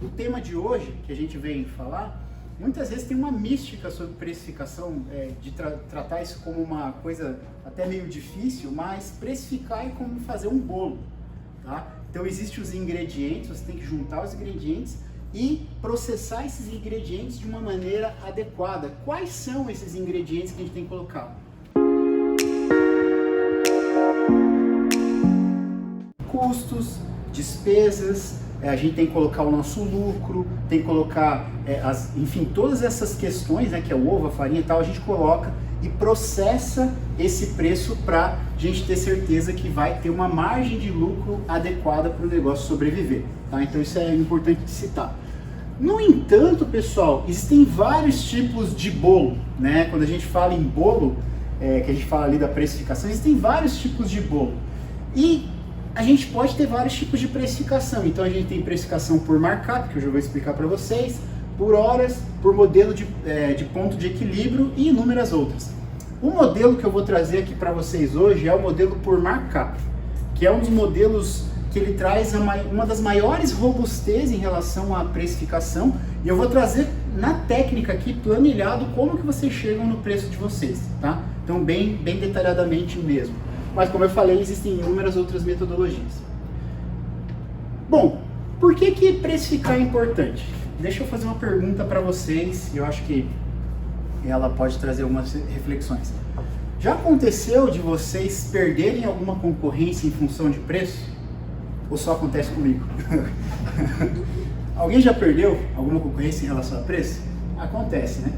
O tema de hoje, que a gente vem falar, muitas vezes tem uma mística sobre precificação, de tratar isso como uma coisa até meio difícil, mas precificar é como fazer um bolo, tá? Então existem os ingredientes, você tem que juntar os ingredientes e processar esses ingredientes de uma maneira adequada. Quais são esses ingredientes que a gente tem que colocar? Custos, despesas, a gente tem que colocar o nosso lucro, tem que colocar, enfim, todas essas questões, né, que é o ovo, a farinha e tal, a gente coloca e processa esse preço para a gente ter certeza que vai ter uma margem de lucro adequada para o negócio sobreviver, tá? Então isso é importante de citar. No entanto, pessoal, existem vários tipos de bolo, né? Quando a gente fala em bolo, que a gente fala ali da precificação, existem vários tipos de bolo. E a gente pode ter vários tipos de precificação. Então a gente tem precificação por markup, que eu já vou explicar para vocês, por horas, por modelo de ponto de equilíbrio e inúmeras outras. O modelo que eu vou trazer aqui para vocês hoje é o modelo por markup, que é um dos modelos que ele traz uma das maiores robustez em relação à precificação, e eu vou trazer na técnica aqui, planilhado, como que vocês chegam no preço de vocês, tá? Então bem detalhadamente mesmo. Mas como eu falei, existem inúmeras outras metodologias. Bom, por que precificar é importante? Deixa eu fazer uma pergunta para vocês, e eu acho que ela pode trazer algumas reflexões. Já aconteceu de vocês perderem alguma concorrência em função de preço? Ou só acontece comigo? Alguém já perdeu alguma concorrência em relação a preço? Acontece, né?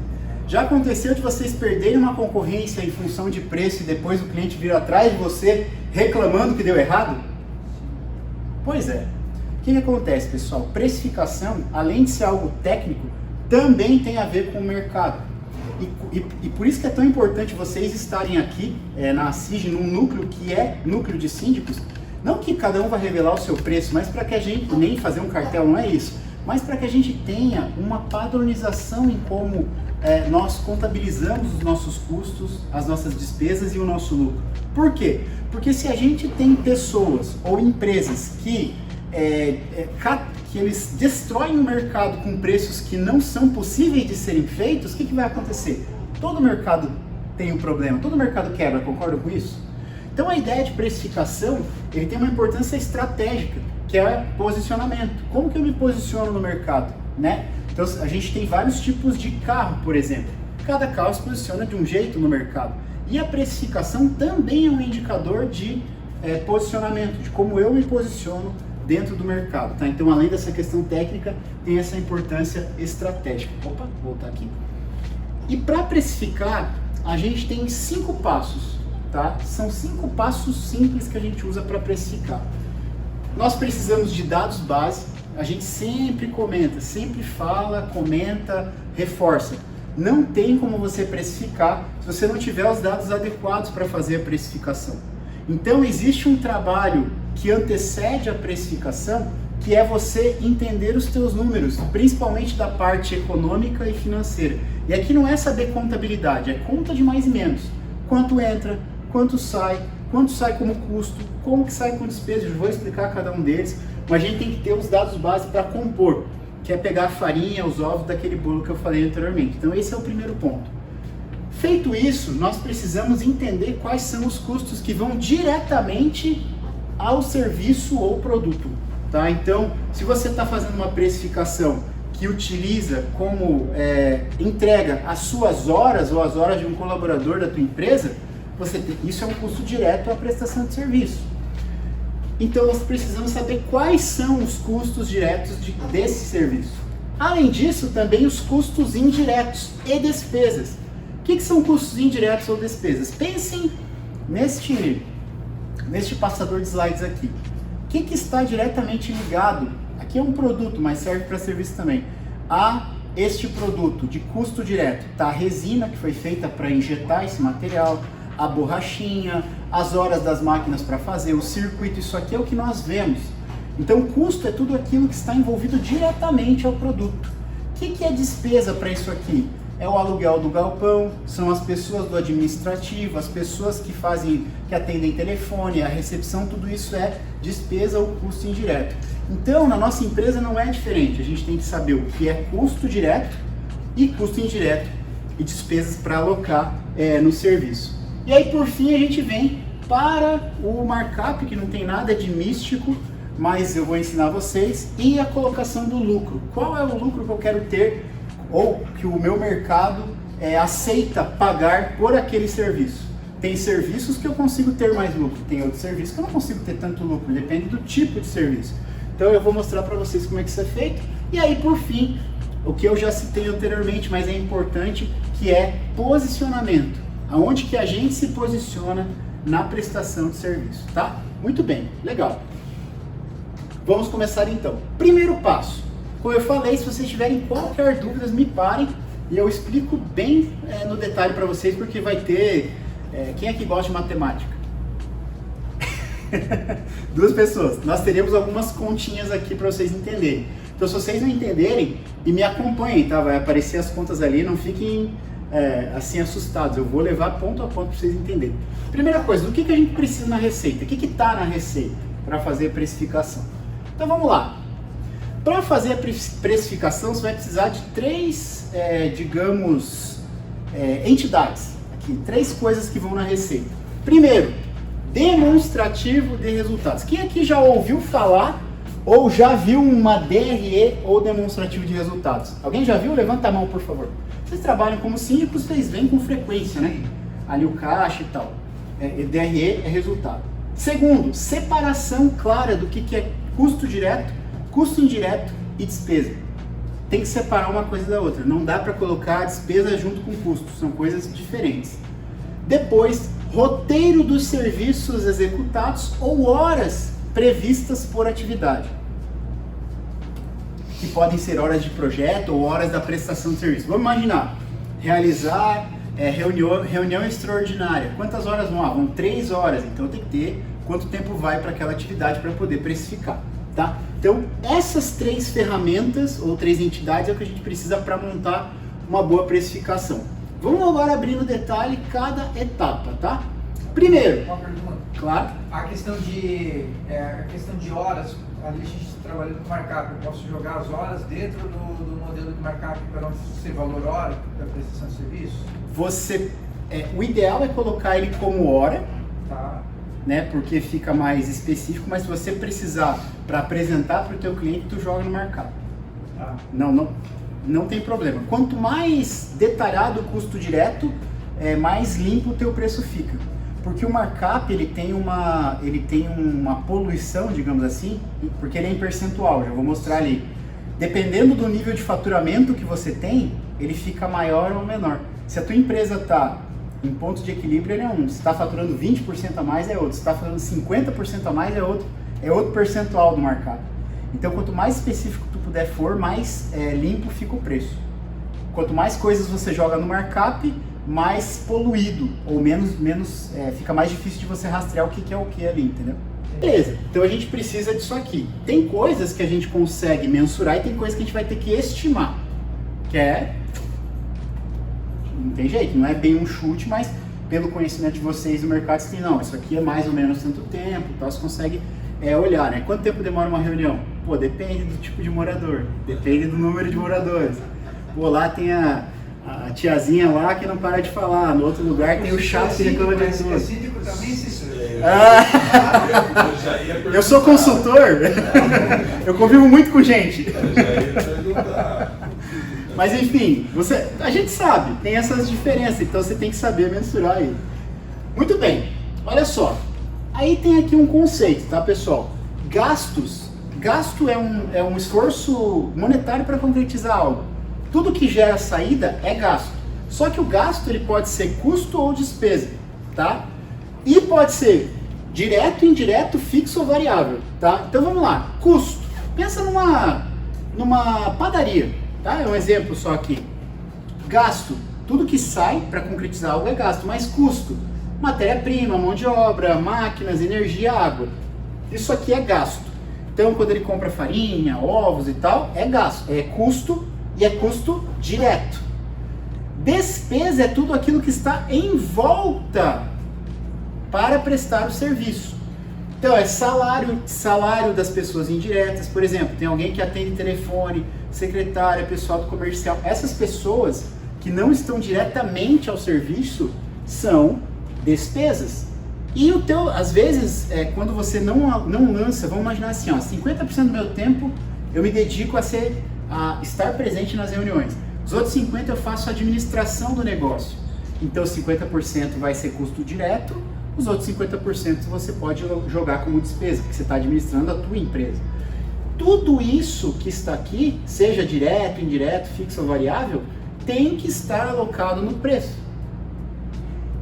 Já aconteceu de vocês perderem uma concorrência em função de preço e depois o cliente vir atrás de você reclamando que deu errado? Pois é. O que acontece, pessoal? Precificação, além de ser algo técnico, também tem a ver com o mercado. E por isso que é tão importante vocês estarem aqui na CIG, num núcleo que é núcleo de síndicos. Não que cada um vai revelar o seu preço, mas para que a gente, nem fazer um cartel, não é isso, mas para que a gente tenha uma padronização em como nós contabilizamos os nossos custos, as nossas despesas e o nosso lucro. Por quê? Porque se a gente tem pessoas ou empresas que eles destroem o mercado com preços que não são possíveis de serem feitos, o que vai acontecer? Todo mercado tem um problema, todo mercado quebra, concordam com isso? Então a ideia de precificação, ele tem uma importância estratégica, que é posicionamento. Como que eu me posiciono no mercado, né? Então a gente tem vários tipos de carro, por exemplo. Cada carro se posiciona de um jeito no mercado. E a precificação também é um indicador de posicionamento, de como eu me posiciono dentro do mercado, tá? Então além dessa questão técnica, tem essa importância estratégica. Opa, vou voltar aqui. E para precificar, a gente tem 5 passos, tá? São 5 passos simples que a gente usa para precificar. Nós precisamos de dados base, a gente sempre comenta, sempre fala, comenta, reforça. Não tem como você precificar se você não tiver os dados adequados para fazer a precificação. Então existe um trabalho que antecede a precificação, que é você entender os teus números, principalmente da parte econômica e financeira. E aqui não é saber contabilidade, é conta de mais e menos. Quanto entra, quanto sai como custo, como que sai com despesa, eu vou explicar cada um deles, mas a gente tem que ter os dados básicos para compor, que é pegar a farinha, os ovos daquele bolo que eu falei anteriormente. Então esse é o primeiro ponto. Feito isso, nós precisamos entender quais são os custos que vão diretamente ao serviço ou produto, tá? Então, se você está fazendo uma precificação que utiliza como entrega as suas horas ou as horas de um colaborador da tua empresa, isso é um custo direto à prestação de serviço. Então nós precisamos saber quais são os custos diretos desse serviço. Além disso, também os custos indiretos e despesas. O que são custos indiretos ou despesas? Pensem neste passador de slides aqui. O que está diretamente ligado? Aqui é um produto, mas serve para serviço também. A este produto de custo direto, tá? A resina que foi feita para injetar esse material, a borrachinha, as horas das máquinas para fazer, o circuito, isso aqui é o que nós vemos. Então custo é tudo aquilo que está envolvido diretamente ao produto. O que é despesa para isso aqui? é o aluguel do galpão, são as pessoas do administrativo, as pessoas que atendem telefone, a recepção, tudo isso é despesa ou custo indireto. Então, na nossa empresa não é diferente, a gente tem que saber o que é custo direto e custo indireto e despesas para alocar no serviço. E aí, por fim, a gente vem para o markup, que não tem nada de místico, mas eu vou ensinar vocês, e a colocação do lucro. Qual é o lucro que eu quero ter ou que o meu mercado aceita pagar por aquele serviço? Tem serviços que eu consigo ter mais lucro, tem outros serviços que eu não consigo ter tanto lucro, depende do tipo de serviço. Então eu vou mostrar para vocês como é que isso é feito. E aí, por fim, o que eu já citei anteriormente, mas é importante, que é posicionamento. Aonde que a gente se posiciona na prestação de serviço, tá? Muito bem, legal. Vamos começar então. Primeiro passo. Como eu falei, se vocês tiverem qualquer dúvida, me parem e eu explico bem no detalhe para vocês, porque vai ter... quem é que gosta de matemática? Duas pessoas. Nós teremos algumas continhas aqui para vocês entenderem. Então, se vocês não entenderem, e me acompanhem, tá? Vai aparecer as contas ali, não fiquem assim assustados. Eu vou levar ponto a ponto para vocês entenderem. Primeira coisa, o que a gente precisa na receita? O que está na receita para fazer a precificação? Então, vamos lá. Para fazer a precificação, você vai precisar de três, entidades. Aqui, três coisas que vão na receita. Primeiro, demonstrativo de resultados. Quem aqui já ouviu falar ou já viu uma DRE ou demonstrativo de resultados? Alguém já viu? Levanta a mão, por favor. Vocês trabalham como síndicos, vocês veem com frequência, né? Ali o caixa e tal. DRE é resultado. Segundo, separação clara do que é custo direto, custo indireto e despesa. Tem que separar uma coisa da outra. Não dá para colocar a despesa junto com o custo. São coisas diferentes. Depois, roteiro dos serviços executados ou horas previstas por atividade. Que podem ser horas de projeto ou horas da prestação de serviço. Vamos imaginar, realizar reunião extraordinária. Quantas horas vão? Vão 3 horas. Então tem que ter quanto tempo vai para aquela atividade para poder precificar. Tá? Então, essas 3 ferramentas ou 3 entidades é o que a gente precisa para montar uma boa precificação. Vamos agora abrir no detalhe cada etapa, tá? Primeiro, uma pergunta. Claro. A questão de horas, ali a gente trabalhando com markup, eu posso jogar as horas dentro do modelo de markup para não ser valor hora da prestação de serviço? O ideal é colocar ele como hora, tá, né? Porque fica mais específico, mas se você precisar para apresentar para o teu cliente, tu joga no markup. Tá. Não tem problema. Quanto mais detalhado o custo direto, mais limpo o teu preço fica. Porque o markup ele tem uma poluição, digamos assim, porque ele é em percentual, já vou mostrar ali. Dependendo do nível de faturamento que você tem, ele fica maior ou menor. Se a tua empresa está em ponto de equilíbrio, ele é um. Se está faturando 20% a mais, é outro. Se está faturando 50% a mais, é outro percentual do markup. Então, quanto mais específico tu puder for, mais limpo fica o preço. Quanto mais coisas você joga no markup, mais poluído, ou menos fica mais difícil de você rastrear o que é o que ali, entendeu? Beleza, então a gente precisa disso aqui. Tem coisas que a gente consegue mensurar e tem coisas que a gente vai ter que estimar. Não tem jeito, não é bem um chute, mas pelo conhecimento de vocês do mercado, você tem, não, isso aqui é mais ou menos tanto tempo, então você consegue olhar, né? Quanto tempo demora uma reunião? Pô, depende do tipo de morador, depende do número de moradores. Pô, lá tem a tiazinha lá que não para de falar, no outro lugar tem o chato que reclama de tudo. Síndico também, eu sou consultor, eu convivo muito com gente. Mas enfim, a gente sabe, tem essas diferenças, então você tem que saber mensurar aí. Muito bem, olha só, aí tem aqui um conceito, tá pessoal? Gasto é um esforço monetário para concretizar algo. Tudo que gera saída é gasto. Só que o gasto ele pode ser custo ou despesa, tá? E pode ser direto, indireto, fixo ou variável, tá? Então vamos lá. Custo. Pensa numa padaria, tá? É um exemplo só aqui. Gasto. Tudo que sai para concretizar algo é gasto. Mas custo. Matéria-prima, mão de obra, máquinas, energia, água. Isso aqui é gasto. Então quando ele compra farinha, ovos e tal, é gasto. É custo. E é custo direto. Despesa é tudo aquilo que está em volta para prestar o serviço. Então é salário das pessoas indiretas, por exemplo, tem alguém que atende telefone, secretária, pessoal do comercial. Essas pessoas que não estão diretamente ao serviço são despesas. E o teu, às vezes, quando você não lança, vamos imaginar assim, ó, 50% do meu tempo eu me dedico a estar presente nas reuniões. Os outros 50% eu faço a administração do negócio. Então 50% vai ser custo direto, os outros 50% você pode jogar como despesa, porque você está administrando a tua empresa. Tudo isso que está aqui, seja direto, indireto, fixo ou variável, tem que estar alocado no preço.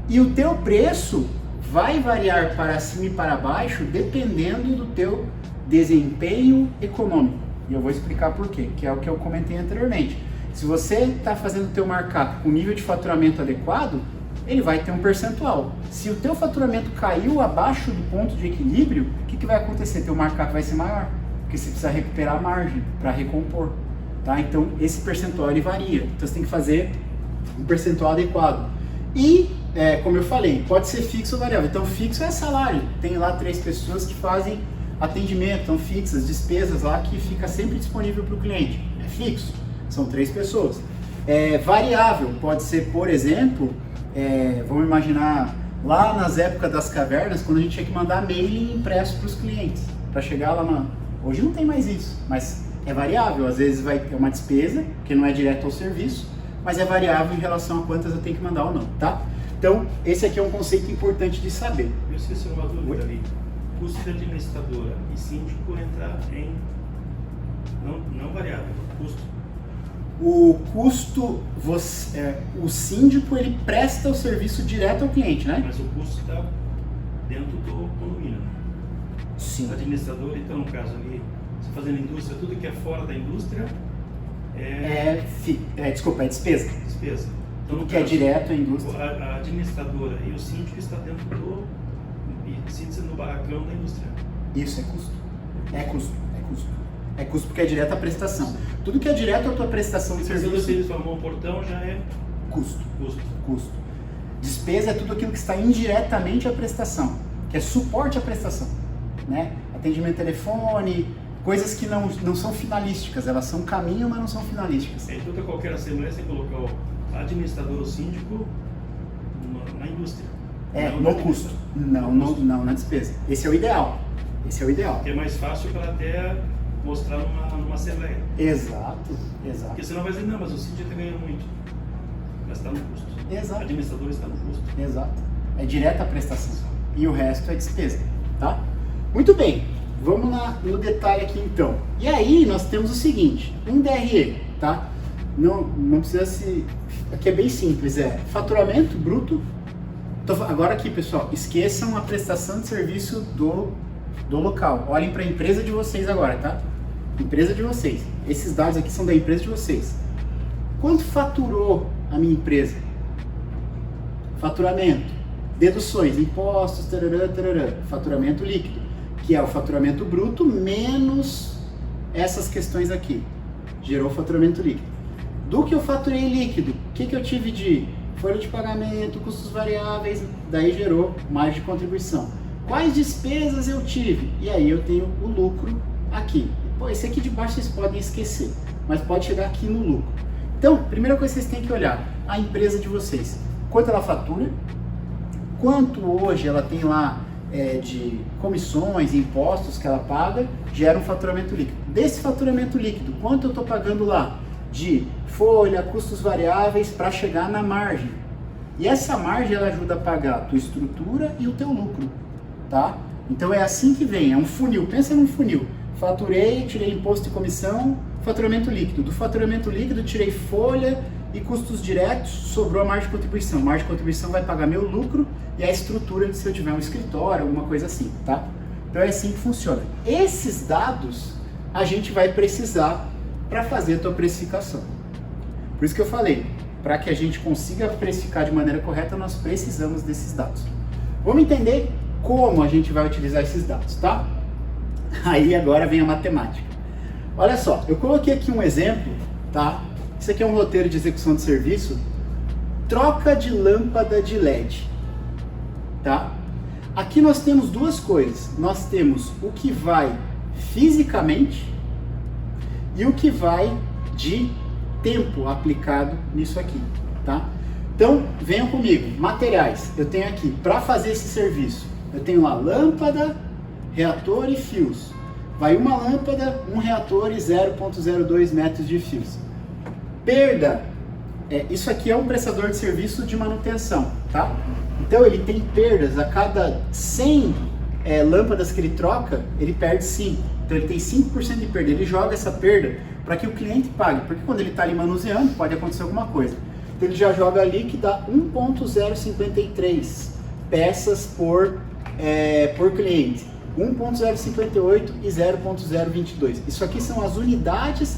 E o teu preço vai variar para cima e para baixo dependendo do teu desempenho econômico. E eu vou explicar por quê, que é o que eu comentei anteriormente. Se você está fazendo o teu markup com nível de faturamento adequado, ele vai ter um percentual. Se o teu faturamento caiu abaixo do ponto de equilíbrio, o que vai acontecer? Teu markup vai ser maior, porque você precisa recuperar a margem para recompor. Tá? Então esse percentual ele varia, então você tem que fazer um percentual adequado. E, como eu falei, pode ser fixo ou variável. Então fixo é salário, tem lá 3 pessoas que fazem atendimento, então fixas, despesas lá que fica sempre disponível para o cliente, é fixo, são 3 pessoas. Variável pode ser, por exemplo, vamos imaginar lá nas épocas das cavernas, quando a gente tinha que mandar mailing impresso para os clientes, para chegar lá na... Hoje não tem mais isso, mas é variável, às vezes vai ter uma despesa, que não é direto ao serviço, mas é variável em relação a quantas eu tenho que mandar ou não, tá? Então, esse aqui é um conceito importante de saber. Eu esqueci uma dúvida ali. Custo de administradora e síndico entra em... Não variável, custo. O custo, o síndico ele presta o serviço direto ao cliente, né? Mas o custo está dentro do condomínio, né? Sim. O administrador, então, no caso ali, você fazendo indústria, tudo que é fora da indústria é despesa. Despesa. Então, Tudo que é direto à indústria. A administradora e o síndico está dentro do síndico no barracão da indústria. Isso é custo. É custo. É custo porque é direto à prestação. Tudo que é direto à tua prestação de serviço. Se eles formam um portão, já é custo. Despesa é tudo aquilo que está indiretamente à prestação, que é suporte à prestação, né? Atendimento telefone, coisas que não são finalísticas, elas são caminho, mas não são finalísticas. Em toda qualquer assembleia você colocar o administrador ou síndico na indústria. No custo. Não na despesa. Esse é o ideal. Que é mais fácil para até mostrar numa assembleia. Exato. Porque senão vai dizer, não, mas o síndico está ganhando muito. Mas está no custo. Exato. O administrador está no custo. Exato. É direto à prestação. E o resto é despesa, tá? Muito bem. Vamos no detalhe aqui então. E aí nós temos o seguinte, um DRE, tá? Não precisa se... Aqui é bem simples, faturamento bruto. Agora aqui, pessoal, esqueçam a prestação de serviço do local. Olhem para a empresa de vocês agora, tá? Empresa de vocês. Esses dados aqui são da empresa de vocês. Quanto faturou a minha empresa? Faturamento, deduções, impostos, tarará, faturamento líquido, que é o faturamento bruto menos essas questões aqui. Gerou faturamento líquido. Do que eu faturei líquido, o que eu tive de folha de pagamento, custos variáveis, daí gerou margem de contribuição. Quais despesas eu tive? E aí eu tenho o lucro aqui. Pô, esse aqui de baixo vocês podem esquecer, mas pode chegar aqui no lucro. Então, primeira coisa que vocês têm que olhar, a empresa de vocês. Quanto ela fatura, quanto hoje ela tem lá de comissões, impostos que ela paga, gera um faturamento líquido. Desse faturamento líquido, quanto eu estou pagando lá de folha, custos variáveis para chegar na margem. E essa margem ela ajuda a pagar a tua estrutura e o teu lucro, tá? Então é assim que vem, é um funil, pensa num funil. Faturei, tirei imposto e comissão, faturamento líquido. Do faturamento líquido tirei folha e custos diretos, sobrou a margem de contribuição. A margem de contribuição vai pagar meu lucro e a estrutura se eu tiver um escritório, alguma coisa assim, tá? Então é assim que funciona. Esses dados a gente vai precisar para fazer a tua precificação. Por isso que eu falei, para que a gente consiga precificar de maneira correta, nós precisamos desses dados. Vamos entender como a gente vai utilizar esses dados, tá? Aí agora vem a matemática. Olha só, eu coloquei aqui um exemplo, tá? Isso aqui é um roteiro de execução de serviço troca de lâmpada de LED, tá? Aqui nós temos duas coisas. Nós temos o que vai fisicamente e o que vai de tempo aplicado nisso aqui, tá? Então, venham comigo. Materiais. Eu tenho aqui, para fazer esse serviço, eu tenho lá lâmpada, reator e fios. Vai uma lâmpada, um reator e 0,02 metros de fios. Perda. Isso aqui é um prestador de serviço de manutenção, tá? Então ele tem perdas a cada 100 lâmpadas que ele troca, ele perde 5. Então ele tem 5% de perda. Ele joga essa perda para que o cliente pague, porque quando ele está ali manuseando pode acontecer alguma coisa. Então ele já joga ali que dá 1,053 peças por cliente. 1,058 e 0,022. Isso aqui são as unidades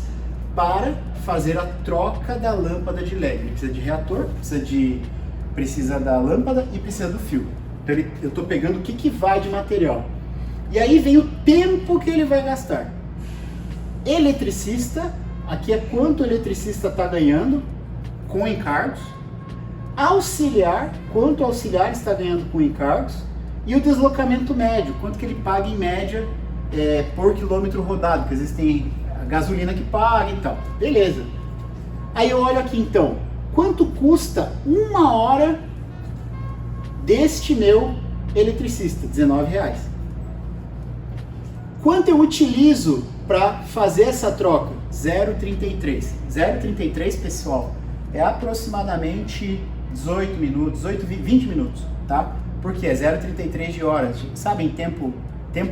para fazer a troca da lâmpada de LED. Ele precisa de reator, precisa da lâmpada e precisa do fio. Então eu estou pegando o que vai de material. E aí vem o tempo que ele vai gastar. Eletricista, aqui é quanto o eletricista está ganhando com encargos. Auxiliar, quanto o auxiliar está ganhando com encargos. E o deslocamento médio, quanto que ele paga em média por quilômetro rodado, porque às vezes tem a gasolina que paga e tal. Beleza. Aí eu olho aqui então, quanto custa uma hora deste meu eletricista? R$19. Quanto eu utilizo para fazer essa troca? 0,33. 0,33, pessoal, é aproximadamente 18 minutos, 20 minutos, tá? Porque é 0,33 de hora. Sabem, tempo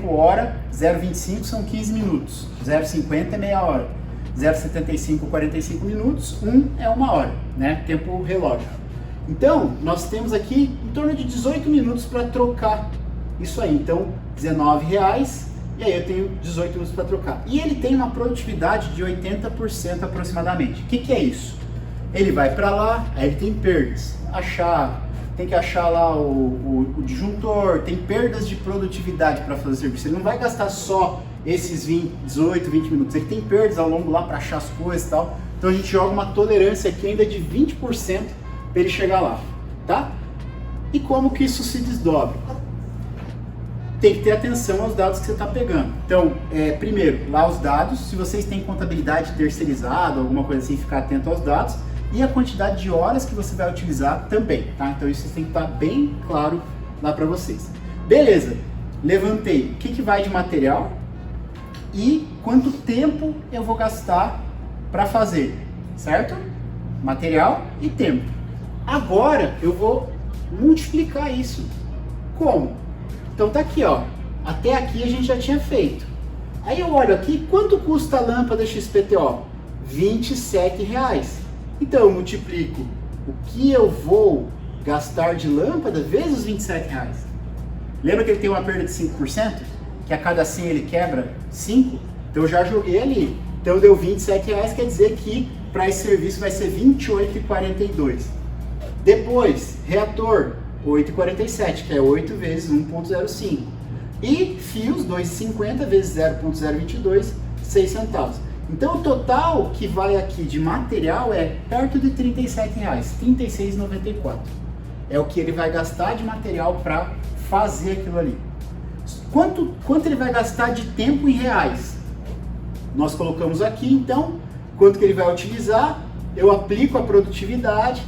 hora, 0,25 são 15 minutos, 0,50 é meia hora, 0,75 45 minutos, 1 é uma hora, né? Tempo relógio. Então, nós temos aqui em torno de 18 minutos para trocar isso aí. Então, R$19, e aí eu tenho 18 minutos para trocar. E ele tem uma produtividade de 80% aproximadamente. O que é isso? Ele vai para lá, aí ele tem perdas. Tem que achar lá o disjuntor, tem perdas de produtividade para fazer o serviço. Ele não vai gastar só esses 18, 20 minutos. Ele tem perdas ao longo lá para achar as coisas e tal. Então a gente joga uma tolerância aqui ainda de 20% para ele chegar lá, tá? E como que isso se desdobra? Tem que ter atenção aos dados que você está pegando. Então, primeiro, lá os dados. Se vocês têm contabilidade terceirizada, alguma coisa assim, ficar atento aos dados. E a quantidade de horas que você vai utilizar também, tá? Então isso tem que estar bem claro lá para vocês. Beleza, levantei o que vai de material e quanto tempo eu vou gastar para fazer, certo? Material e tempo. Agora eu vou multiplicar isso. Como? Então tá aqui, ó. Até aqui a gente já tinha feito. Aí eu olho aqui, quanto custa a lâmpada XPTO? R$27. Então eu multiplico o que eu vou gastar de lâmpada vezes R$27. Lembra que ele tem uma perda de 5%? Que a cada 100 ele quebra 5? Então eu já joguei ali. Então deu R$27, quer dizer que para esse serviço vai ser R$28,42. Depois, reator, R$8,47, que é 8 vezes 1,05. E fios, R$2,50 vezes 0,022, 6 centavos. Então o total que vai aqui de material é perto de R$37, R$36,94. É o que ele vai gastar de material para fazer aquilo ali. Quanto ele vai gastar de tempo em reais? Nós colocamos aqui então, quanto que ele vai utilizar, eu aplico a produtividade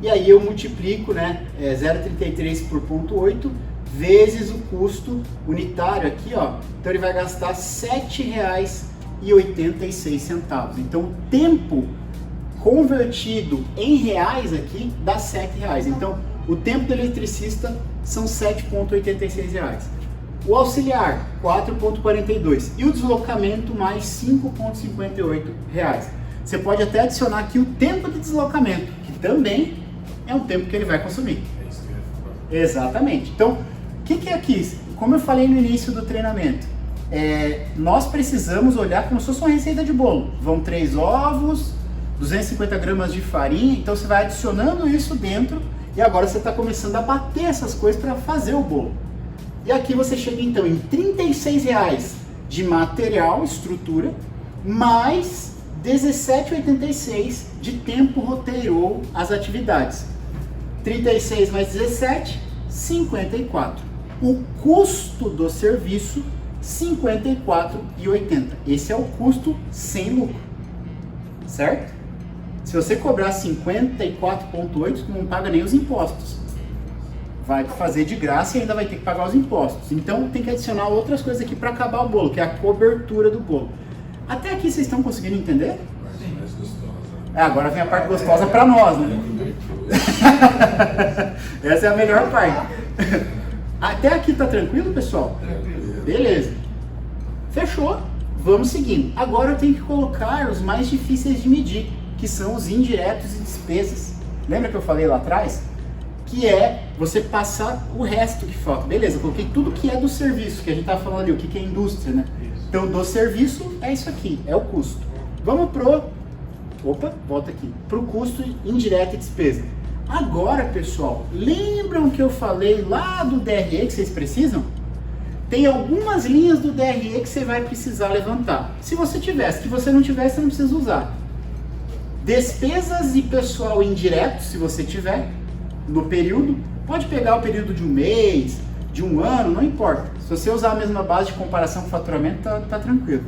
e aí eu multiplico, né, 0,33 por 0,8 vezes o custo unitário aqui, ó. Então ele vai gastar R$7,86. Então o tempo convertido em reais aqui dá R$7. Então o tempo do eletricista são R$7,86. O auxiliar, R$4,42. E o deslocamento, mais R$5,58. Você pode até adicionar aqui o tempo de deslocamento, que também é um tempo que ele vai consumir. Exatamente. Então, o que é aqui? Como eu falei no início do treinamento, nós precisamos olhar como se fosse uma receita de bolo. Vão 3 ovos, 250 gramas de farinha, então você vai adicionando isso dentro e agora você está começando a bater essas coisas para fazer o bolo. E aqui você chega então em R$36 de material, estrutura, mais R$17,86 de tempo roteiro ou as atividades. 36 mais 17, 54. O custo do serviço, 54,80. Esse é o custo sem lucro, certo? Se você cobrar 54,8, tu não paga nem os impostos. Vai fazer de graça e ainda vai ter que pagar os impostos. Então tem que adicionar outras coisas aqui para acabar o bolo, que é a cobertura do bolo. Até aqui vocês estão conseguindo entender? Sim. Mais gostosa. Agora vem a parte gostosa para nós, né? Essa é a melhor parte. Até aqui tá tranquilo, pessoal? Tranquilo. Beleza. Fechou. Vamos seguindo. Agora eu tenho que colocar os mais difíceis de medir, que são os indiretos e despesas. Lembra que eu falei lá atrás? Que é você passar o resto que falta. Beleza, eu coloquei tudo que é do serviço, que a gente estava falando ali, o que é indústria, né? Isso. Então, do serviço é isso aqui, é o custo. Vamos pro... Opa, volta aqui. Pro custo indireto e despesa. Agora, pessoal, lembram que eu falei lá do DRE que vocês precisam? Tem algumas linhas do DRE que você vai precisar levantar. Se você tivesse, se você não tivesse, você não precisa usar. Despesas e pessoal indireto, se você tiver, no período, pode pegar o período de um mês, de um ano, não importa. Se você usar a mesma base de comparação com faturamento, tá tranquilo.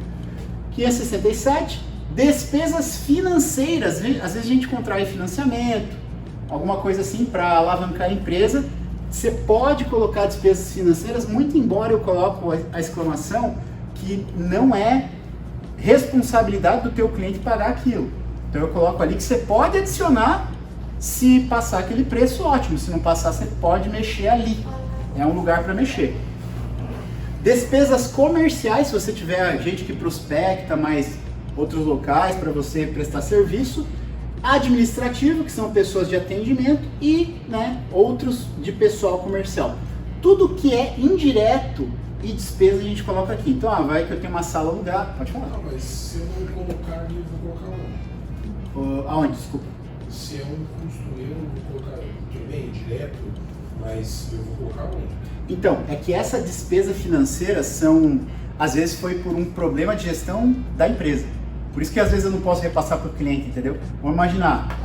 567, despesas financeiras. Às vezes a gente contrai financiamento, alguma coisa assim para alavancar a empresa. Você pode colocar despesas financeiras, muito embora eu coloco a exclamação que não é responsabilidade do teu cliente pagar aquilo. Então eu coloco ali que você pode adicionar se passar aquele preço, ótimo. Se não passar, você pode mexer ali. É um lugar para mexer. Despesas comerciais, se você tiver gente que prospecta mais outros locais para você prestar serviço. Administrativo, que são pessoas de atendimento, e outros de pessoal comercial. Tudo que é indireto e despesa a gente coloca aqui. Então, vai que eu tenho uma sala alugada, pode falar. Não, mas se eu não colocar ali, eu vou colocar onde? Aonde? Desculpa. Se é um custo meu, eu vou colocar, tudo bem, direto, mas eu vou colocar onde? Então, é que essa despesa financeira às vezes foi por um problema de gestão da empresa. Por isso que às vezes eu não posso repassar para o cliente, entendeu? Vamos imaginar,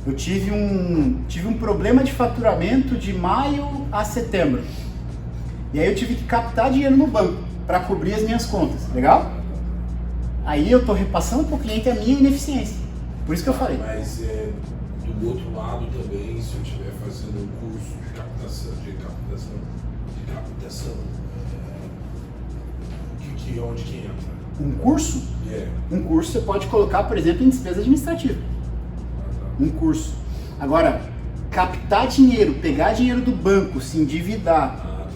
eu tive um problema de faturamento de maio a setembro. E aí eu tive que captar dinheiro no banco para cobrir as minhas contas, legal? Aí eu estou repassando para o cliente a minha ineficiência. Por isso que eu falei. Mas do outro lado também, se eu estiver fazendo um curso de captação, onde que entra? Um curso? Um curso você pode colocar, por exemplo, em despesa administrativa. Um curso. Agora, captar dinheiro, pegar dinheiro do banco, se endividar.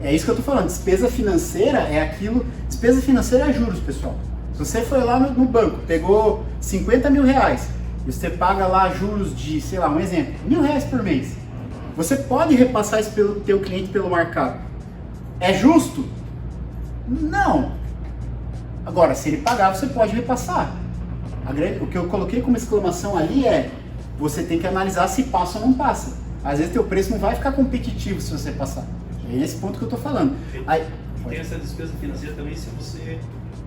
É isso que eu tô falando. Despesa financeira é aquilo... Despesa financeira é juros, pessoal. Se você foi lá no banco, pegou 50 mil reais, e você paga lá juros de, sei lá, um exemplo, R$1.000 por mês. Você pode repassar isso pelo teu cliente pelo marcado. É justo? Não. Agora, se ele pagar, você pode repassar. O que eu coloquei como exclamação ali é, você tem que analisar se passa ou não passa. Às vezes teu preço não vai ficar competitivo se você passar. É esse ponto que eu estou falando. Tem essa despesa financeira também se você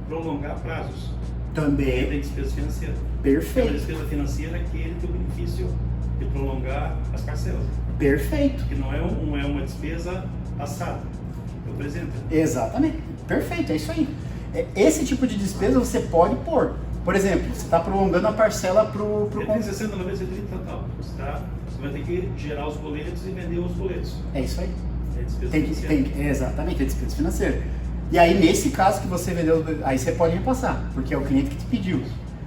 prolongar prazos. Também. Tem despesa financeira. Perfeito. A despesa financeira é aquele teu benefício de prolongar as parcelas. Perfeito. Que não é uma despesa passada, é o presente. Exatamente. Perfeito, é isso aí. Esse tipo de despesa você pode pôr. Por exemplo, você está prolongando a parcela para o... Tem 60, 90, 30 tal. Você vai ter que gerar os boletos e vender os boletos. É isso aí. É despesa financeira. Exatamente, é despesa financeira. E aí, nesse caso que você vendeu, aí você pode repassar, porque é o cliente que te pediu.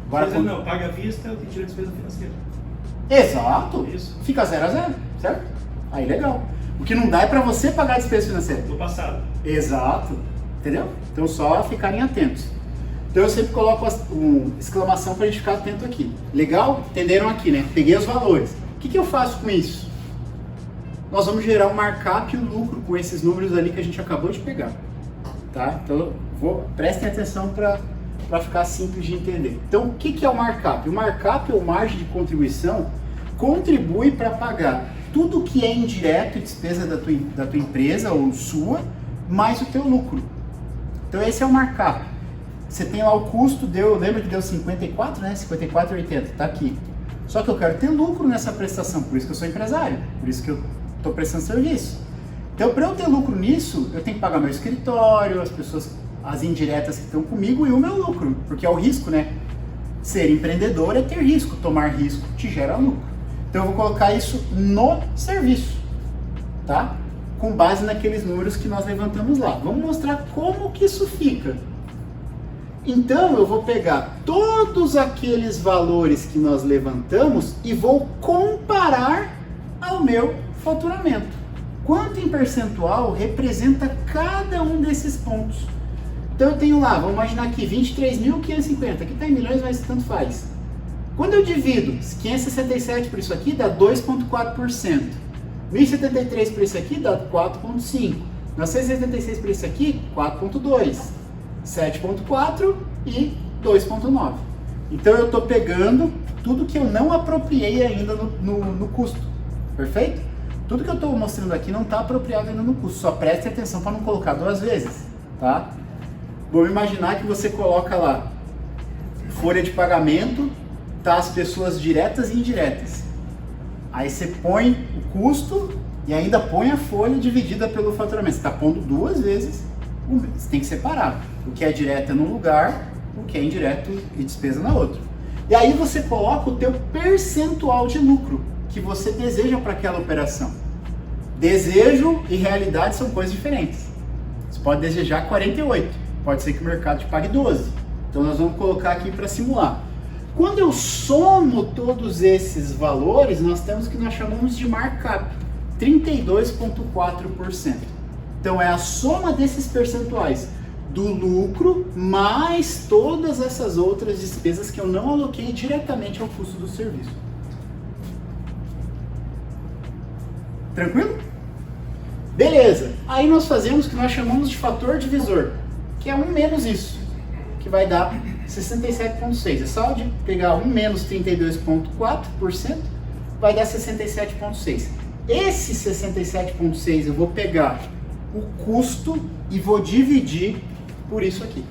Agora, não, paga à vista, eu te tiro a despesa financeira. Exato. Isso. Fica 0 a 0, certo? Aí, legal. O que não dá é para você pagar a despesa financeira. Do passado. Exato. Entendeu? Então, só ficarem atentos. Então, eu sempre coloco uma exclamação para a gente ficar atento aqui. Legal? Entenderam aqui, né? Peguei os valores. O que eu faço com isso? Nós vamos gerar um markup e um lucro com esses números ali que a gente acabou de pegar. Tá? Então, prestem atenção para ficar simples de entender. Então, o que é o markup? O markup, ou margem de contribuição, contribui para pagar tudo que é indireto e despesa da tua empresa ou sua, mais o teu lucro. Então, esse é o markup. Você tem lá o custo, lembra que deu 54, né? 54,80, tá aqui. Só que eu quero ter lucro nessa prestação, por isso que eu sou empresário, por isso que eu estou prestando serviço. Então, para eu ter lucro nisso, eu tenho que pagar meu escritório, as pessoas, as indiretas que estão comigo e o meu lucro, porque é o risco, né? Ser empreendedor é ter risco, tomar risco te gera lucro. Então, eu vou colocar isso no serviço, tá? Com base naqueles números que nós levantamos lá. Vamos mostrar como que isso fica. Então, eu vou pegar todos aqueles valores que nós levantamos e vou comparar ao meu faturamento. Quanto em percentual representa cada um desses pontos? Então eu tenho lá, vamos imaginar aqui, 23.550, aqui está em milhões, mas tanto faz. Quando eu divido 567 por isso aqui, dá 2,4%. 1.073 por isso aqui, dá 4,5%. 976 por isso aqui, 4,2%. 7,4% e 2,9%. Então eu estou pegando tudo que eu não apropriei ainda no custo, perfeito? Tudo que eu estou mostrando aqui não está apropriado ainda no custo, só preste atenção para não colocar duas vezes, tá? Vamos imaginar que você coloca lá, folha de pagamento, tá as pessoas diretas e indiretas. Aí você põe o custo e ainda põe a folha dividida pelo faturamento. Você está pondo duas vezes, você tem que separar. O que é direto é num lugar, o que é indireto e despesa na outra. E aí você coloca o teu percentual de lucro que você deseja para aquela operação. Desejo e realidade são coisas diferentes. Você pode desejar 48, pode ser que o mercado te pague 12. Então nós vamos colocar aqui para simular. Quando eu somo todos esses valores, nós temos o que nós chamamos de markup, 32,4%. Então é a soma desses percentuais do lucro mais todas essas outras despesas que eu não aloquei diretamente ao custo do serviço. Tranquilo? Beleza. Aí nós fazemos o que nós chamamos de fator divisor, que é 1 menos isso, que vai dar 67,6. É só de pegar 1 menos 32,4%, vai dar 67,6. Esse 67,6 eu vou pegar o custo e vou dividir por isso aqui.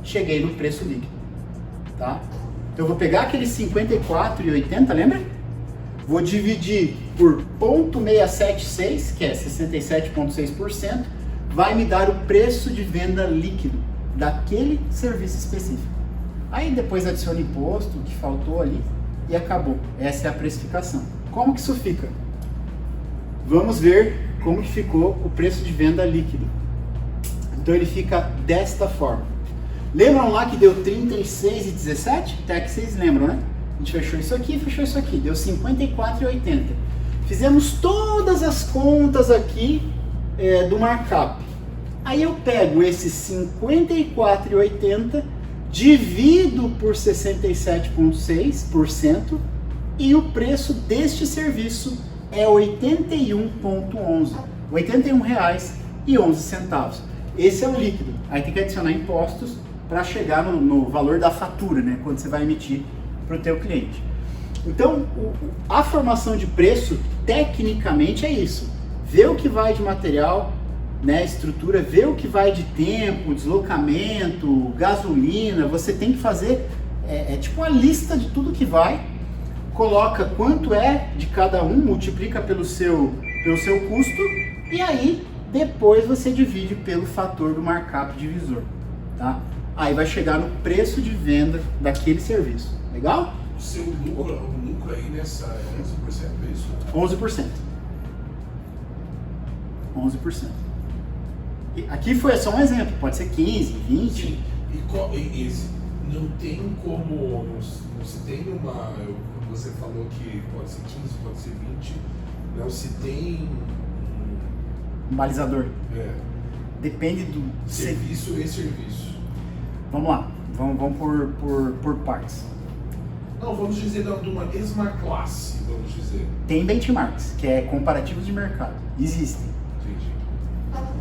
Cheguei no preço líquido, tá? Então eu vou pegar aqueles 54,80, lembra? Vou dividir por 0,676, que é 67,6%, vai me dar o preço de venda líquido daquele serviço específico. Aí depois adiciona imposto, o que faltou ali, e acabou. Essa é a precificação. Como que isso fica? Vamos ver como que ficou o preço de venda líquido. Então ele fica desta forma. Lembram lá que deu 36,17? Até que vocês lembram, né? A gente fechou isso aqui, deu 54,80. Fizemos todas as contas aqui do markup. Aí eu pego esse 54,80, divido por 67,6% e o preço deste serviço é R$ 81,11. R$ 81,11. Esse é o líquido. Aí tem que adicionar impostos para chegar no valor da fatura, né? Quando você vai emitir para o teu cliente. Então, a formação de preço, tecnicamente, é isso. Ver o que vai de material, né, estrutura, ver o que vai de tempo, deslocamento, gasolina. Você tem que fazer, tipo uma lista de tudo que vai, coloca quanto é de cada um, multiplica pelo seu custo, e aí depois você divide pelo fator do markup divisor, tá? Aí vai chegar no preço de venda daquele serviço. Legal? O seu lucro aí nessa é 11%, é isso? 11%. 11%. E aqui foi só um exemplo, pode ser 15, 20. Sim. E não tem como, não se tem uma, você falou que pode ser 15, pode ser 20, não se tem Um balizador. Depende do serviço e serviço. Vamos lá, vamos por partes. Não, vamos dizer de uma mesma classe, vamos dizer. Tem benchmarks, que é comparativos de mercado. Existem. Entendi.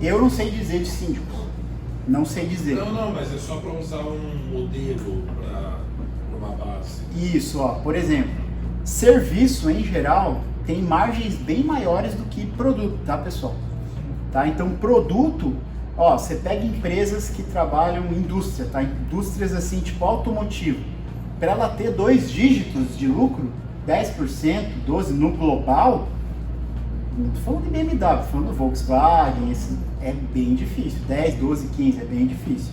Eu não sei dizer de síndicos. Não sei dizer. Não, mas é só para usar um modelo para uma base. Isso, ó. Por exemplo, serviço em geral tem margens bem maiores do que produto, tá, pessoal? Tá? Então, produto, ó, você pega empresas que trabalham em indústria, tá? Indústrias assim, tipo automotivo. para ela ter 2 dígitos de lucro, 10%, 12% no global, não estou falando de BMW, estou falando de Volkswagen, é bem difícil. 10, 12, 15 é bem difícil.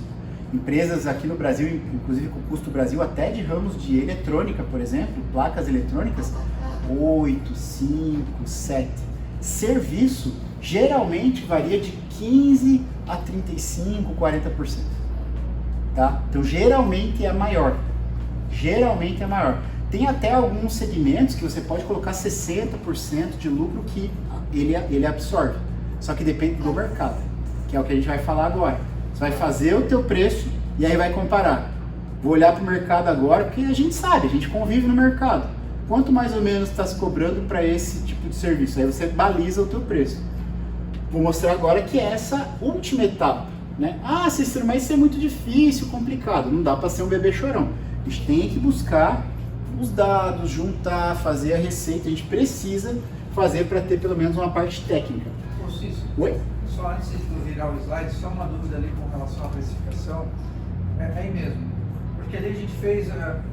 Empresas aqui no Brasil, inclusive com o custo Brasil, até de ramos de eletrônica, por exemplo, placas eletrônicas, 8, 5, 7. Serviço geralmente varia de 15 a 35, 40%. Tá? Então geralmente é maior. Geralmente é maior. Tem até alguns segmentos que você pode colocar 60% de lucro que ele absorve. Só que depende do mercado, que é o que a gente vai falar agora. Você vai fazer o teu preço e aí vai comparar. Vou olhar para o mercado agora, porque a gente sabe, a gente convive no mercado. Quanto mais ou menos está se cobrando para esse tipo de serviço? Aí você baliza o teu preço. Vou mostrar agora que é essa última etapa. Né? Ah, Cícero, mas isso é muito difícil, complicado. Não dá para ser um bebê chorão. A gente tem que buscar os dados, juntar, fazer a receita. A gente precisa fazer para ter pelo menos uma parte técnica. Ô Cícero, oi? Só antes de virar o slide, só uma dúvida ali com relação à precificação. É aí mesmo. Porque ali a gente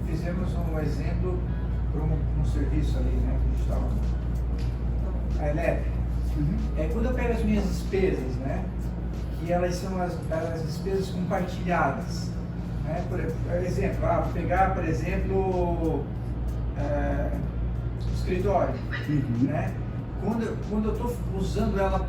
fizemos um exemplo para um serviço ali, né? Que a gente estava. A elétrica. Quando eu pego as minhas despesas, né? E elas são as despesas compartilhadas. Né? Por exemplo, vou pegar, por exemplo, o escritório. Né? Quando eu estou usando ela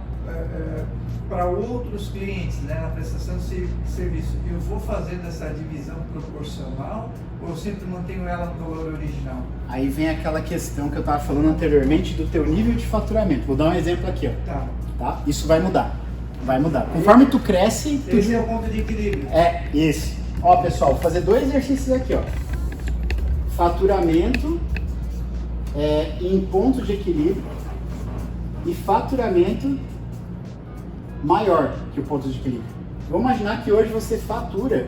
para outros clientes, né, na prestação de serviço, eu vou fazendo essa divisão proporcional ou eu sempre mantenho ela no valor original? Aí vem aquela questão que eu estava falando anteriormente do teu nível de faturamento. Vou dar um exemplo aqui, ó. Tá? Isso vai mudar. Vai mudar. Conforme tu cresce... Esse é o ponto de equilíbrio. É, esse. Ó, pessoal, vou fazer 2 exercícios aqui, ó. Faturamento em ponto de equilíbrio e faturamento maior que o ponto de equilíbrio. Vamos imaginar que hoje você fatura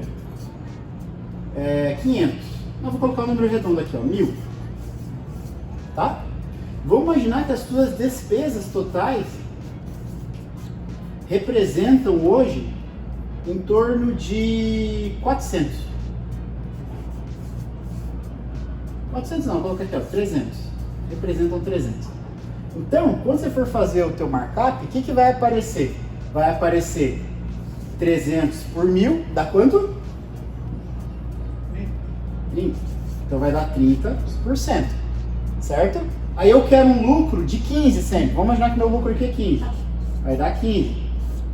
500. Eu vou colocar um número redondo aqui, ó, 1.000. Tá? Vamos imaginar que as suas despesas totais representam hoje em torno de 400. 400 não, coloca aqui, ó, 300. Representam 300. Então, quando você for fazer o teu markup, o que vai aparecer? Vai aparecer 300 por 1.000, dá quanto? 30. Então vai dar 30%, certo? Aí eu quero um lucro de 15 sempre. Vamos imaginar que meu lucro aqui é 15. Vai dar 15.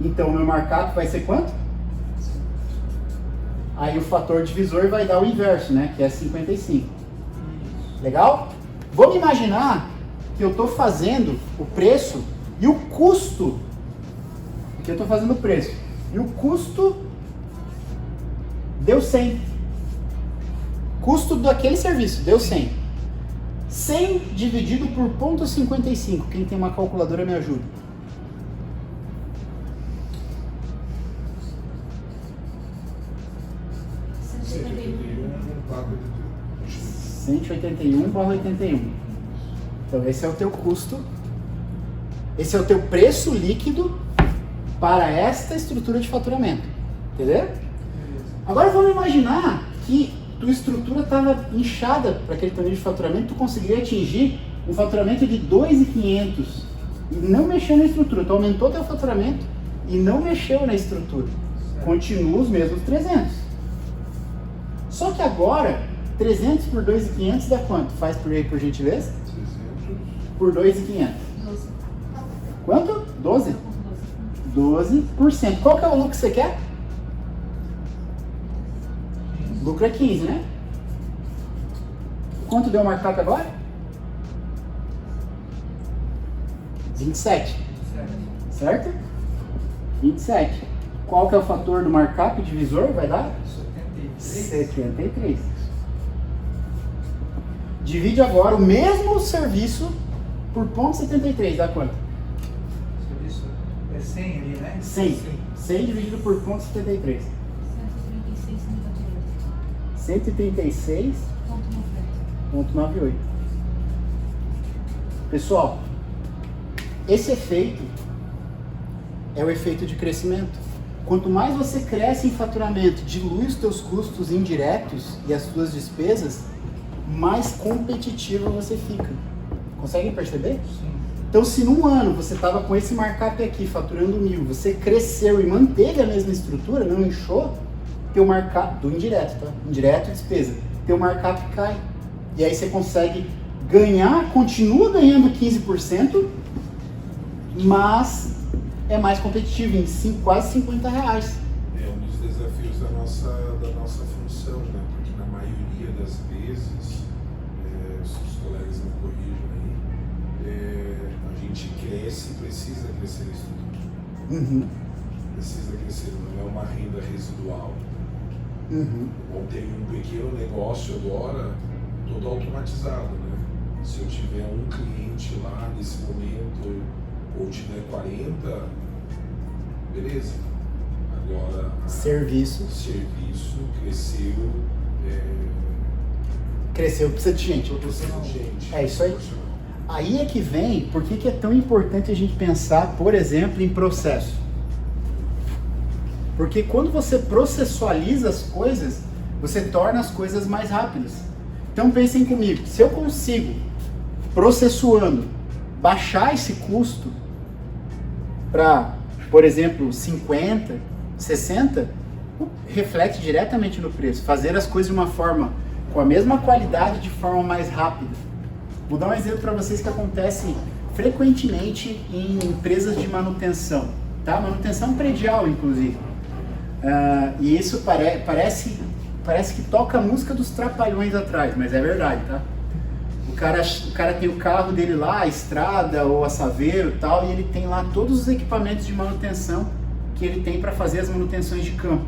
Então, meu markup vai ser quanto? Aí o fator divisor vai dar o inverso, né? Que é 55. Legal? Vamos imaginar que eu estou fazendo o preço e o custo. Aqui eu estou fazendo o preço. E o custo deu 100. Custo daquele serviço deu 100. 100 dividido por 0,55. Quem tem uma calculadora me ajuda. 181/81. Então esse é o teu custo, esse é o teu preço líquido para esta estrutura de faturamento, entendeu? Agora vamos imaginar que tua estrutura estava inchada para aquele teu nível de faturamento, tu conseguiria atingir um faturamento de 2.500 e não mexeu na estrutura, tu aumentou teu faturamento e não mexeu na estrutura, continua os mesmos 300. Só que agora 300 por 2.500 dá quanto? Faz por aí, por gentileza? 300 por 2.500. 12. Quanto? 12? 12%. Qual que é o lucro que você quer? Lucro é 15, né? Quanto deu o markup agora? 27. Certo? 27. Qual que é o fator do markup divisor? Vai dar? 73. Divide agora o mesmo serviço por 0,73, dá quanto? O serviço é 100 ali, né? 100. 100 dividido por 0,73. 136,98. Pessoal, esse efeito é o efeito de crescimento. Quanto mais você cresce em faturamento, dilui os teus custos indiretos e as suas despesas, mais competitivo você fica. Conseguem perceber? Sim. Então, se num ano você estava com esse markup aqui, faturando 1.000, você cresceu e manteve a mesma estrutura, não inchou, teu markup, do indireto, tá? Indireto e despesa, teu markup cai. E aí você consegue ganhar, continua ganhando 15%, mas é mais competitivo em quase R$50. É um dos desafios da nossa função, né? Porque na maioria das vezes, se os colegas me corrijam aí, a gente cresce e precisa crescer a estrutura. Uhum. Precisa crescer, não é uma renda residual. Uhum. Ou tem um pequeno negócio agora, todo automatizado, né? Se eu tiver um cliente lá nesse momento, ou tiver 40, beleza. Agora, Serviço cresceu. Cresceu, precisa de gente. Precisa de gente. É isso aí. Aí é que vem, por que é tão importante a gente pensar, por exemplo, em processo? Porque quando você processualiza as coisas, você torna as coisas mais rápidas. Então pensem comigo, se eu consigo, processuando, baixar esse custo para, por exemplo, 50, 60, reflete diretamente no preço. Fazer as coisas de uma forma, com a mesma qualidade, de forma mais rápida. Vou dar um exemplo para vocês que acontece frequentemente em empresas de manutenção, tá? Manutenção predial, inclusive. E isso parece que toca a música dos Trapalhões atrás, mas é verdade, tá? O cara tem o carro dele lá, a estrada ou a Saveiro e tal, e ele tem lá todos os equipamentos de manutenção que ele tem para fazer as manutenções de campo.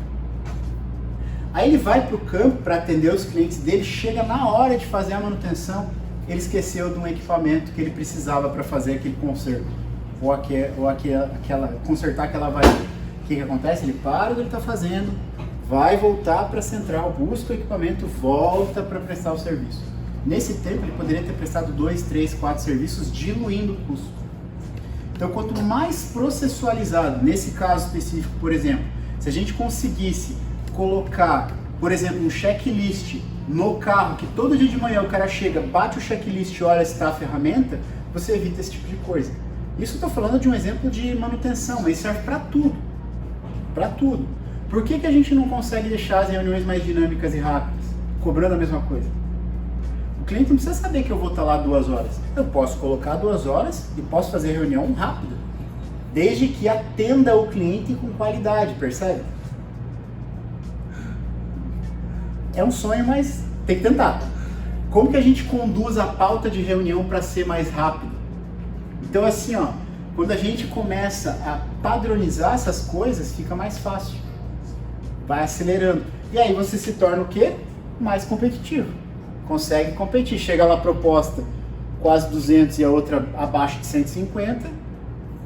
Aí ele vai para o campo para atender os clientes dele, chega na hora de fazer a manutenção, ele esqueceu de um equipamento que ele precisava para fazer aquele conserto, consertar aquela avaria. O que acontece? Ele para o que ele está fazendo, vai voltar para a central, busca o equipamento, volta para prestar o serviço. Nesse tempo ele poderia ter prestado 2, 3, 4 serviços, diluindo o custo. Então, quanto mais processualizado, nesse caso específico, por exemplo, se a gente conseguisse colocar, por exemplo, um checklist no carro, que todo dia de manhã o cara chega, bate o checklist, olha se está a ferramenta, você evita esse tipo de coisa. Isso eu estou falando de um exemplo de manutenção, mas serve para tudo. Para tudo. Por que a gente não consegue deixar as reuniões mais dinâmicas e rápidas, cobrando a mesma coisa? O cliente não precisa saber que eu vou estar lá 2 horas. Eu posso colocar 2 horas e posso fazer reunião rápida, desde que atenda o cliente com qualidade, percebe? É um sonho, mas tem que tentar. Como que a gente conduz a pauta de reunião para ser mais rápido? Então assim, ó, quando a gente começa a padronizar essas coisas, fica mais fácil. Vai acelerando. E aí você se torna o quê? Mais competitivo. Consegue competir. Chega lá a proposta quase 200 e a outra abaixo de 150,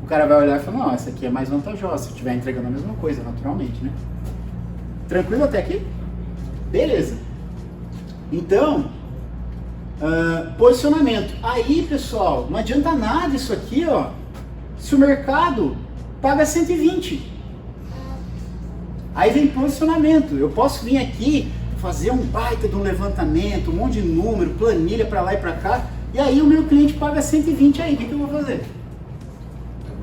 o cara vai olhar e falar, não, essa aqui é mais vantajosa, se estiver entregando a mesma coisa, naturalmente, né? Tranquilo até aqui? Beleza. Então, posicionamento. Aí, pessoal, não adianta nada isso aqui, ó, se o mercado paga 120. Aí vem posicionamento. Eu posso vir aqui, fazer um baita de um levantamento, um monte de número, planilha para lá e para cá, e aí o meu cliente paga 120 aí, o que eu vou fazer?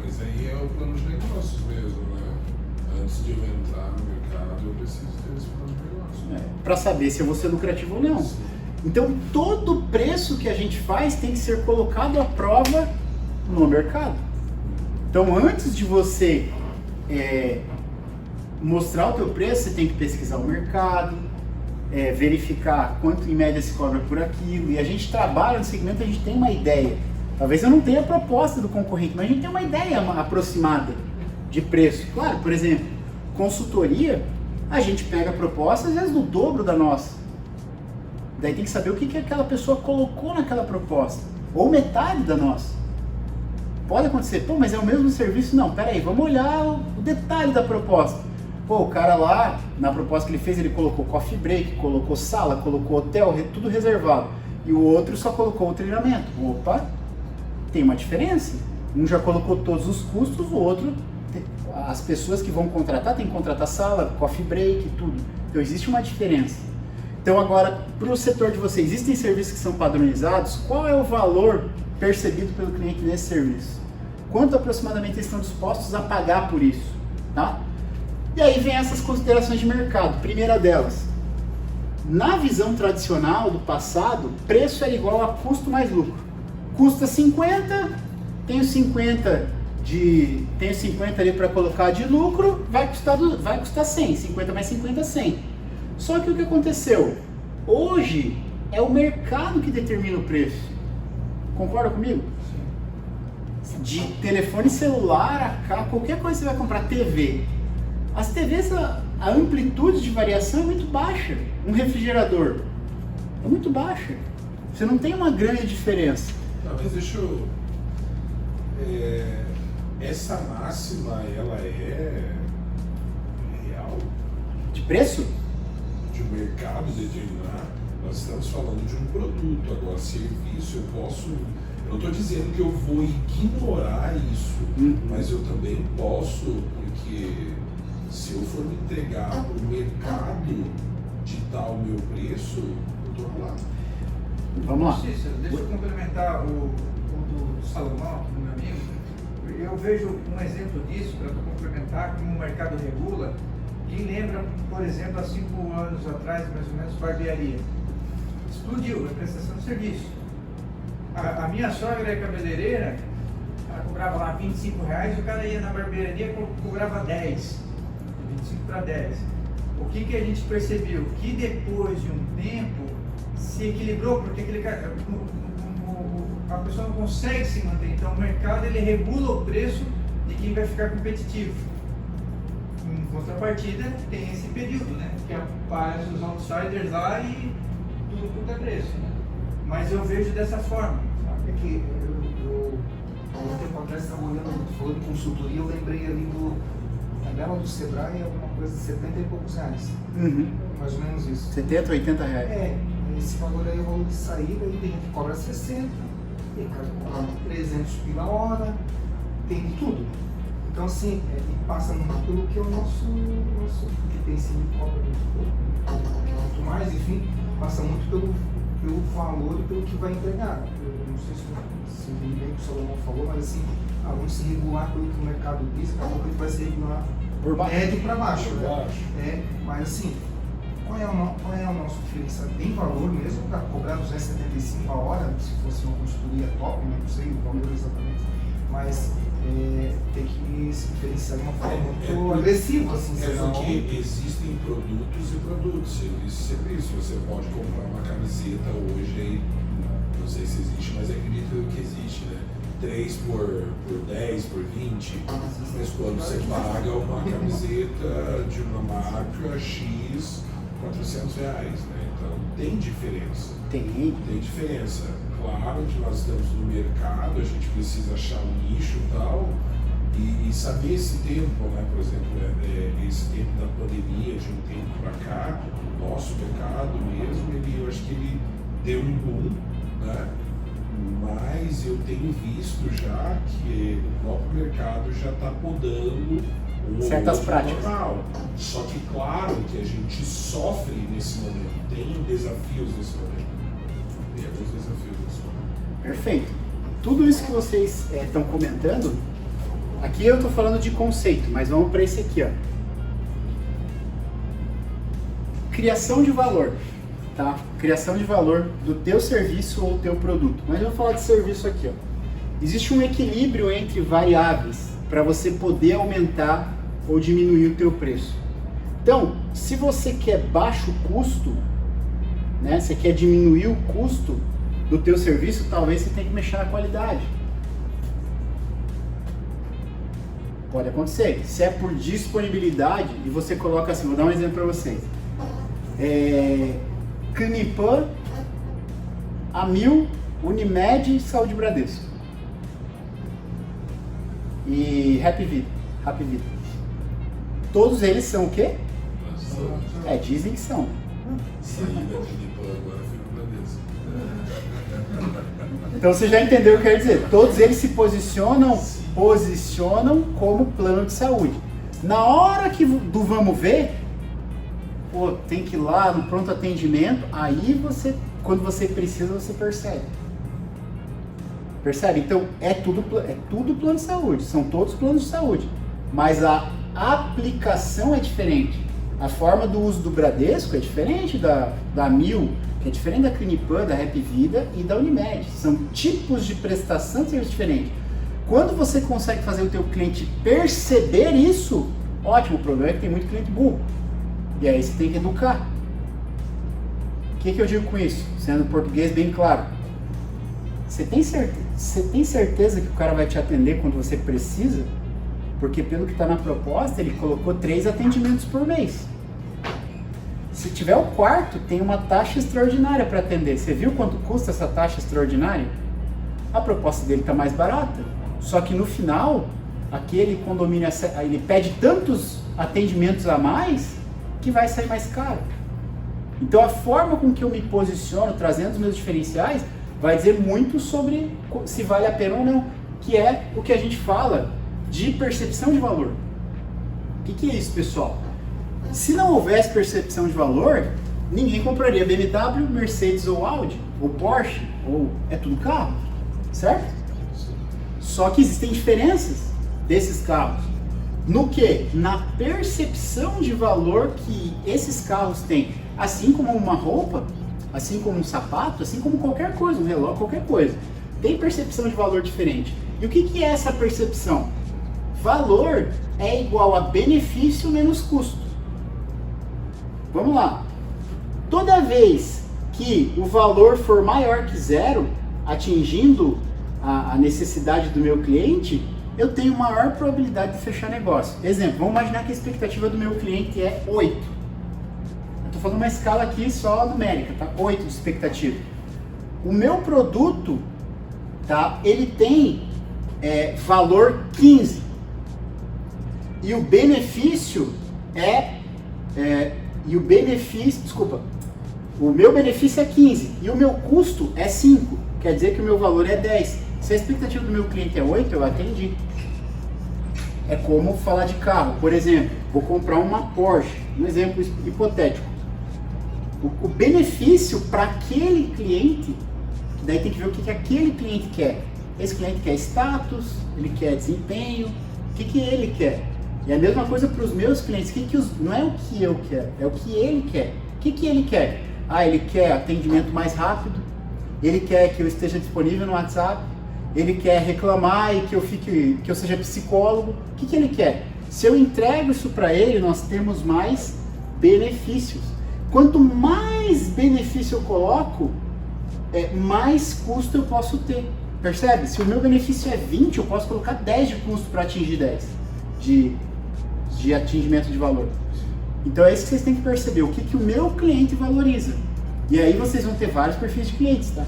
Mas aí é o plano de negócios mesmo, né? Antes de eu entrar no mercado, eu preciso ter esse plano de negócio. Para saber se eu vou ser lucrativo ou não. Sim. Então, todo preço que a gente faz tem que ser colocado à prova no mercado. Então, antes de você mostrar o teu preço, você tem que pesquisar o mercado, verificar quanto em média se cobra por aquilo. E a gente trabalha no segmento, a gente tem uma ideia. Talvez eu não tenha a proposta do concorrente, mas a gente tem uma ideia aproximada de preço. Claro, por exemplo, consultoria, a gente pega a proposta às vezes do dobro da nossa. Daí tem que saber o que aquela pessoa colocou naquela proposta. Ou metade da nossa. Pode acontecer, pô, mas é o mesmo serviço? Não, peraí, vamos olhar o detalhe da proposta. Pô, o cara lá, na proposta que ele fez, ele colocou coffee break, colocou sala, colocou hotel, tudo reservado. E o outro só colocou o treinamento. Opa, tem uma diferença. Um já colocou todos os custos, o outro as pessoas que vão contratar têm que contratar sala, coffee break, tudo. Então existe uma diferença. Então agora, para o setor de vocês, existem serviços que são padronizados? Qual é o valor percebido pelo cliente nesse serviço? Quanto aproximadamente eles estão dispostos a pagar por isso? Tá? E aí vem essas considerações de mercado. Primeira delas, na visão tradicional do passado, preço era igual a custo mais lucro. Custa 50, tenho 50 ali para colocar de lucro, vai custar 100, 50 mais 50, 100. Só que o que aconteceu? Hoje é o mercado que determina o preço. Concorda comigo? De telefone celular a cá, qualquer coisa que você vai comprar, TV. As TVs, a amplitude de variação é muito baixa. Um refrigerador é muito baixa. Você não tem uma grande diferença. Não, mas deixa eu... essa máxima, ela é real? De preço? De um mercado determinar. Nós estamos falando de um produto. Agora, serviço, eu posso... Eu não estou dizendo que eu vou ignorar isso, mas eu também posso, porque se eu for me entregar para o mercado ditar o meu preço, eu estou lá. Vamos lá. Cícero, deixa eu complementar o do Salomão, do meu amigo. Eu vejo um exemplo disso, para complementar, como o mercado regula, que lembra, por exemplo, há 5 anos atrás, mais ou menos, barbearia. Explodiu a prestação de serviço. A minha sogra é cabeleireira, ela cobrava lá R$25, o cara ia na barbearia e cobrava 10, 25 para 10. O que a gente percebeu? Que depois de um tempo se equilibrou, porque a pessoa não consegue se manter. Então o mercado ele regula o preço de quem vai ficar competitivo. Em contrapartida, tem esse período, né? Que aparecem os outsiders lá e tudo quanto é preço, né? Mas eu vejo dessa forma. É que eu um tempo atrás estava olhando, falando de consultoria, eu lembrei ali a tabela do Sebrae é alguma coisa de 70 e poucos reais. Mais ou menos isso. 70, 80 reais. Esse valor aí é o valor de saída, aí tem gente que cobra 60, tem cara que cobra 300 pila hora, tem de tudo. Então assim, e passa muito pelo que é o nosso que tem sim, cobra muito mais, enfim, passa muito pelo valor e pelo que vai entregar. Eu não sei se vi bem o que o Salomão falou, mas assim, vamos se regular pelo que o mercado diz, daqui a pouco ele vai se regular por médio para baixo. Né? Mas assim, qual é o nosso diferencial? Tem valor mesmo para cobrar 275 a hora, se fosse uma consultoria top, não sei o valor exatamente, mas tem que se diferenciar de uma forma muito agressiva. Assim, porque existem produtos e produtos, serviço e serviço. Você pode comprar uma camiseta hoje aí, não sei se existe, mas acredito que existe, né? 3 por 10, por 20, mas quando você paga uma camiseta de uma marca X, R$400, né? Então tem diferença. Tem diferença. Claro que nós estamos no mercado, a gente precisa achar um nicho e tal, e saber esse tempo, né? Por exemplo, esse tempo da pandemia, de um tempo para cá, nosso mercado mesmo, eu acho que ele deu um boom, né? Mas eu tenho visto já que o próprio mercado já está podando certas práticas. Normal. Só que claro que a gente sofre nesse momento, tem desafios nesse momento. Tem alguns desafios nesse momento. Perfeito. Tudo isso que vocês estão comentando, aqui eu estou falando de conceito, mas vamos para esse aqui, ó. Criação de valor, tá? Criação de valor do teu serviço ou teu produto. Mas eu vou falar de serviço aqui, ó. Existe um equilíbrio entre variáveis para você poder aumentar ou diminuir o teu preço. Então, se você quer baixo custo, né, você quer diminuir o custo do teu serviço, talvez você tenha que mexer na qualidade. Pode acontecer. Se é por disponibilidade e você coloca assim, vou dar um exemplo para vocês. Clinipan, Amil, Unimed, Saúde Bradesco. E Happy Vida. Todos eles são o quê? Dizem que são. Saí da Clinipan, agora fui no Bradesco. Então você já entendeu o que eu quero dizer. Todos eles se posicionam posicionam como plano de saúde. Na hora do vamos ver, pô, tem que ir lá no pronto atendimento, aí quando você precisa, você percebe. Percebe? Então, é tudo plano de saúde, são todos planos de saúde, mas a aplicação é diferente. A forma do uso do Bradesco é diferente da Mil, que é diferente da Clinipan, da Rap Vida e da Unimed. São tipos de prestação de serviço diferentes. Quando você consegue fazer o teu cliente perceber isso, ótimo. O problema é que tem muito cliente burro. E aí você tem que educar. O que eu digo com isso? Sendo português bem claro. Você tem certeza que o cara vai te atender quando você precisa? Porque pelo que está na proposta, ele colocou 3 atendimentos por mês. Se tiver o quarto, tem uma taxa extraordinária para atender. Você viu quanto custa essa taxa extraordinária? A proposta dele está mais barata. Só que no final, aquele condomínio ele pede tantos atendimentos a mais que vai sair mais caro. Então a forma com que eu me posiciono, trazendo os meus diferenciais, vai dizer muito sobre se vale a pena ou não, que é o que a gente fala de percepção de valor. O que é isso, pessoal? Se não houvesse percepção de valor, ninguém compraria BMW, Mercedes ou Audi, ou Porsche, ou é tudo carro, certo? Só que existem diferenças desses carros. No que? Na percepção de valor que esses carros têm. Assim como uma roupa, assim como um sapato, assim como qualquer coisa, um relógio, qualquer coisa. Tem percepção de valor diferente. E o que é essa percepção? Valor é igual a benefício menos custo. Vamos lá. Toda vez que o valor for maior que zero, atingindo a necessidade do meu cliente, eu tenho maior probabilidade de fechar negócio. Exemplo, vamos imaginar que a expectativa do meu cliente é 8. Eu estou fazendo uma escala aqui só numérica, tá? 8 de expectativa. O meu produto, tá? Ele tem valor 15. E o benefício o meu benefício é 15 e o meu custo é 5. Quer dizer que o meu valor é 10. Se a expectativa do meu cliente é 8, eu atendi. É como falar de carro. Por exemplo, vou comprar uma Porsche, um exemplo hipotético. O benefício para aquele cliente, daí tem que ver o que aquele cliente quer. Esse cliente quer status, ele quer desempenho, o que ele quer? E a mesma coisa para os meus clientes, não é o que eu quero, é o que ele quer. O que ele quer? Ele quer atendimento mais rápido, ele quer que eu esteja disponível no WhatsApp, ele quer reclamar e que eu seja psicólogo. O que ele quer? Se eu entrego isso para ele, nós temos mais benefícios. Quanto mais benefício eu coloco, mais custo eu posso ter. Percebe? Se o meu benefício é 20, eu posso colocar 10 de custo para atingir 10 de atingimento de valor. Então é isso que vocês têm que perceber, o que o meu cliente valoriza. E aí vocês vão ter vários perfis de clientes, tá?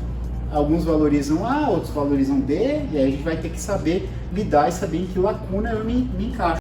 Alguns valorizam A, outros valorizam B, e aí a gente vai ter que saber lidar e saber em que lacuna eu me encaixo.